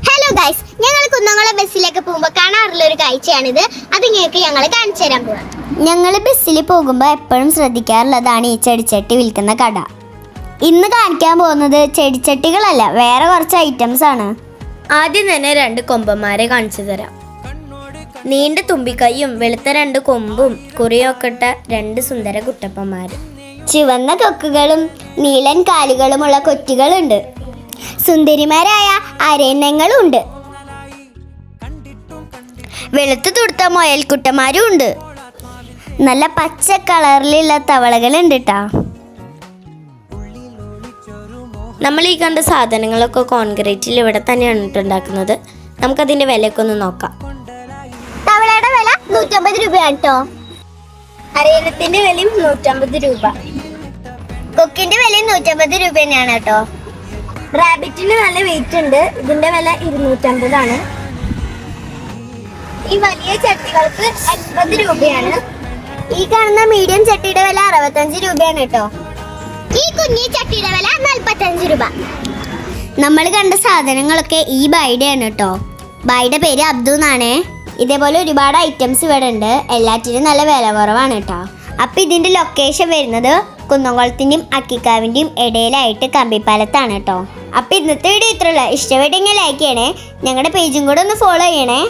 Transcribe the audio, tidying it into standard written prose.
Hello guys, ഞങ്ങൾ കുന്നംകുളം ബസ്സിലേക്ക് പോകുമ്പോൾ കാണാറുള്ള ഒരു കാഴ്ചയാണിത്. അത് നിങ്ങൾക്ക് ഞങ്ങൾ കാണിച്ചു തരാൻ പോവാം. ഞങ്ങൾ ബസ്സിൽ പോകുമ്പോൾ എപ്പോഴും ശ്രദ്ധിക്കാറുള്ളതാണ് ഈ ചെടിച്ചട്ടി വിൽക്കുന്ന കട. ഇന്ന് കാണിക്കാൻ പോകുന്നത് ചെടിച്ചട്ടികളല്ല, വേറെ കുറച്ച് ഐറ്റംസ് ആണ്. ആദ്യം തന്നെ 2 കൊമ്പന്മാരെ കാണിച്ചു തരാം. നീണ്ട തുമ്പിക്കൈയും വെളുത്ത 2 കൊമ്പും കുറിയൊക്കെ ഇട്ട 2 സുന്ദര കുട്ടപ്പന്മാര്. ചുവന്ന കൊക്കുകളും നീളൻ കാലുകളുമുള്ള കൊറ്റുകളുണ്ട്. സുന്ദരിമാരായ അരയന്നങ്ങളും ഉണ്ട്. വെളുത്തു തുടുത്ത മുയൽക്കുട്ടന്മാരും ഉണ്ട്. നല്ല പച്ച കളറിലുള്ള തവളകളുണ്ട് ട്ടാ. നമ്മൾ ഈ കണ്ട സാധനങ്ങളൊക്കെ കോൺക്രീറ്റിൽ ഇവിടെ തന്നെയാണ് ഉണ്ടാക്കുന്നത്. നമുക്കതിന്റെ വിലയൊക്കെ ഒന്ന് നോക്കാം. തവളയുടെ വില 150 രൂപയാണ് കേട്ടോ. അരയന്നത്തിന്റെ വിലയും 150 രൂപ. കൊക്കിന്റെ വിലയും 150 രൂപ തന്നെയാണ് കേട്ടോ. റാബിറ്റിന് നല്ല വെയിറ്റ് ഉണ്ട്. ഇതിന്റെ വില 250 ആണ്. ഈ വലിയ ചട്ടികൾക്ക് 80 രൂപയാണ്. ഈ കാണുന്ന മീഡിയം ചട്ടിയുടെ വില 65 രൂപയാണ് കേട്ടോ. ഈ കുഞ്ഞി ചട്ടിയുടെ വില 45 രൂപ. നമ്മൾ കണ്ട സാധനങ്ങളൊക്കെ ഈ ബൈഡയാണ് കേട്ടോ. ബൈയുടെ പേര് അബ്ദു എന്നാണ്. ഇതേപോലെ ഒരുപാട് ഐറ്റംസ് ഇവിടെ ഉണ്ട്. എല്ലാറ്റിനും നല്ല വില കുറവാണ് കേട്ടോ. അപ്പം ഇതിൻ്റെ ലൊക്കേഷൻ വരുന്നത് കുന്നംകുളത്തിൻ്റെയും അക്കിക്കാവിൻ്റെയും ഇടയിലായിട്ട് കമ്പിപ്പാലത്താണ് കേട്ടോ. അപ്പം ഇന്നത്തെ വീഡിയോ ഇത്രയുള്ളൂ. ഇഷ്ടപ്പെട്ടെങ്കിൽ ലൈക്ക് ചെയ്യണേ. ഞങ്ങളുടെ പേജും കൂടെ ഒന്ന് ഫോളോ ചെയ്യണേ.